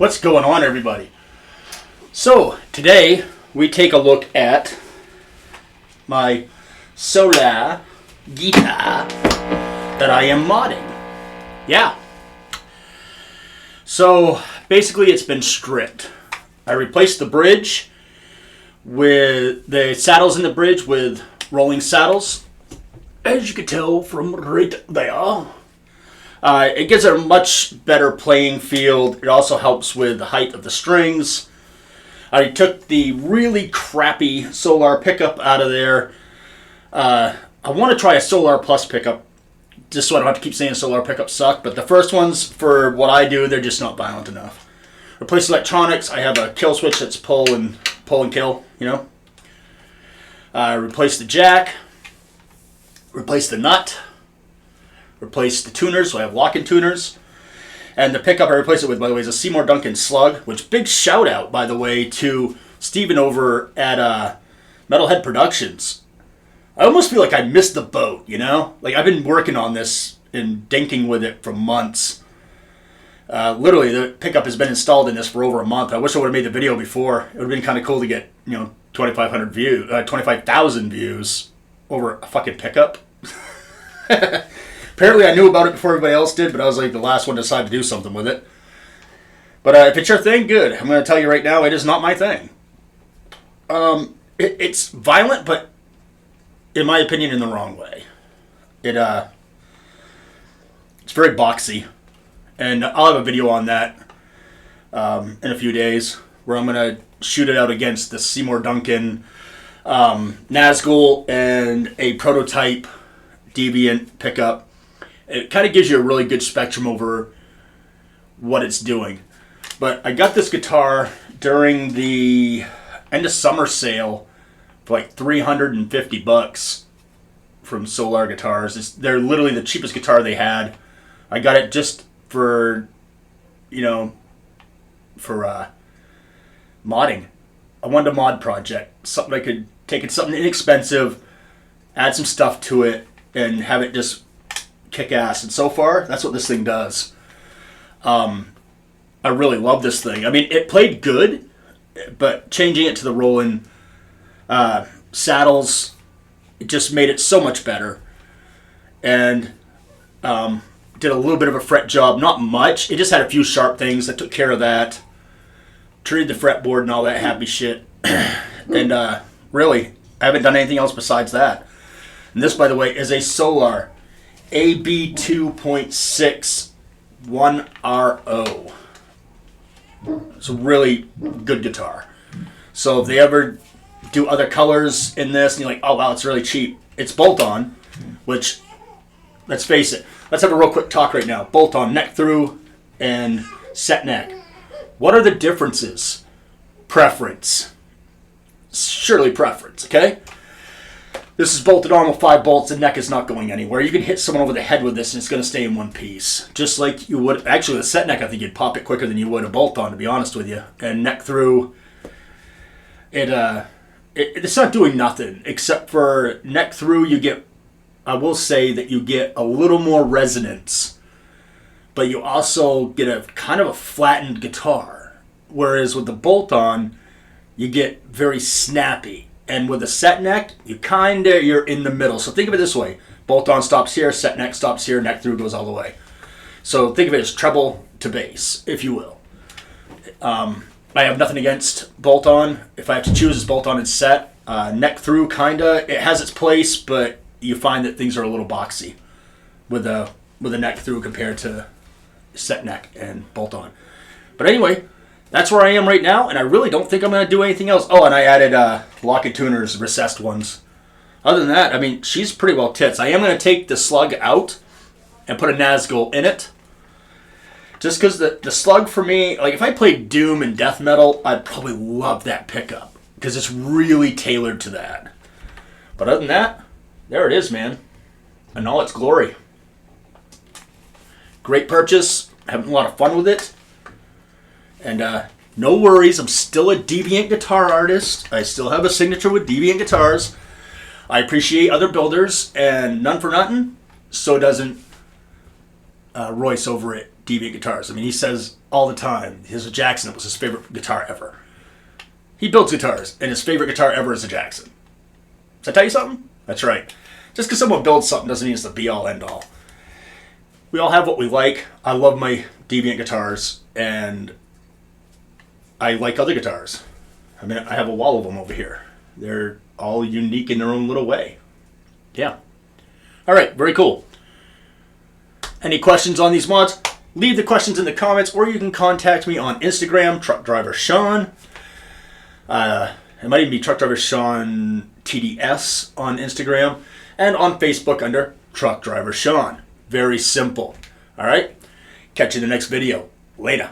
What's going on, everybody? So today we take a look at my Solar guitar that I am modding. Yeah. So basically it's been stripped. I replaced the bridge with the saddles in the bridge with rolling saddles. As you can tell from right there. It gives it a much better playing field. It also helps with the height of the strings. I took the really crappy Solar pickup out of there. I want to try a Solar Plus pickup, just so I don't have to keep saying Solar pickups suck. But the first ones, for what I do, they're just not violent enough. Replace electronics. I have a kill switch that's pull and kill, you know. Replace the jack. Replace the nut. Replace the tuners, so I have lock-in tuners. And the pickup I replaced it with, by the way, is a Seymour Duncan Slug, which big shout out, by the way, to Steven over at Metalhead Productions. I almost feel like I missed the boat, you know? Like, I've been working on this and dinking with it for months. Literally, the pickup has been installed in this for over a month. I wish I would have made the video before. It would have been kind of cool to get, 25,000 views over a fucking pickup. Apparently I knew about it before everybody else did, but I was like the last one to decide to do something with it. But if it's your thing, good. I'm going to tell you right now, it is not my thing. It's violent, but in my opinion, in the wrong way. It's very boxy. And I'll have a video on that in a few days, where I'm going to shoot it out against the Seymour Duncan Nazgul and a prototype Deviant pickup. It kind of gives you a really good spectrum over what it's doing. But I got this guitar during the end of summer sale for like $350 from Solar Guitars. They're literally the cheapest guitar they had. I got it just for, modding. I wanted a mod project. Something I could take it something inexpensive, add some stuff to it, and have it just kick ass. And so far, that's what this thing does. I really love this thing. I mean, it played good, but changing it to the rolling saddles, it just made it so much better. And did a little bit of a fret job, not much. It just had a few sharp things. I took care of that. Treated the fretboard and all that happy shit. And really, I haven't done anything else besides that. And this, by the way, is a Solar AB2.6IRO. It's a really good guitar. So if they ever do other colors in this, and you're like, oh wow, it's really cheap. It's bolt-on, which, let's face it, let's have a real quick talk right now. Bolt-on, neck through, and set neck. What are the differences? Preference. Surely preference, okay? This is bolted on with 5 bolts. The neck is not going anywhere. You can hit someone over the head with this and it's going to stay in one piece. Just like you would... Actually, the set neck, I think you'd pop it quicker than you would a bolt-on, to be honest with you. And neck through, it's not doing nothing. Except for neck through, you get... I will say that you get a little more resonance. But you also get a kind of a flattened guitar. Whereas with the bolt-on, you get very snappy. And with a set neck, you're in the middle. So think of it this way. Bolt-on stops here, set neck stops here, neck through goes all the way. So think of it as treble to bass, if you will. I have nothing against bolt-on. If I have to choose, it's bolt-on and set. Neck through, kinda. It has its place, but you find that things are a little boxy with a neck through compared to set neck and bolt-on. But anyway, that's where I am right now, and I really don't think I'm going to do anything else. Oh, and I added lock-in tuners, recessed ones. Other than that, I mean, she's pretty well tits. I am going to take the Slug out and put a Nazgul in it. Just because the Slug for me, like if I played Doom and death metal, I'd probably love that pickup. Because it's really tailored to that. But other than that, there it is, man. In all its glory. Great purchase. Having a lot of fun with it. And no worries, I'm still a Deviant guitar artist. I still have a signature with Deviant guitars. I appreciate other builders, and none for nothing, so doesn't Royce over at Deviant guitars. I mean, he says all the time his Jackson was his favorite guitar ever. He builds guitars, and his favorite guitar ever is a Jackson. Does that tell you something? That's right. Just because someone builds something doesn't mean it's the be-all, end-all. We all have what we like. I love my Deviant guitars, and I like other guitars. I mean, I have a wall of them over here. They're all unique in their own little way. Yeah. All right, very cool. Any questions on these mods? Leave the questions in the comments, or you can contact me on Instagram, Truck Driver Sean. It might even be Truck Driver Sean TDS on Instagram, and on Facebook under Truck Driver Sean. Very simple. All right? Catch you in the next video. Later.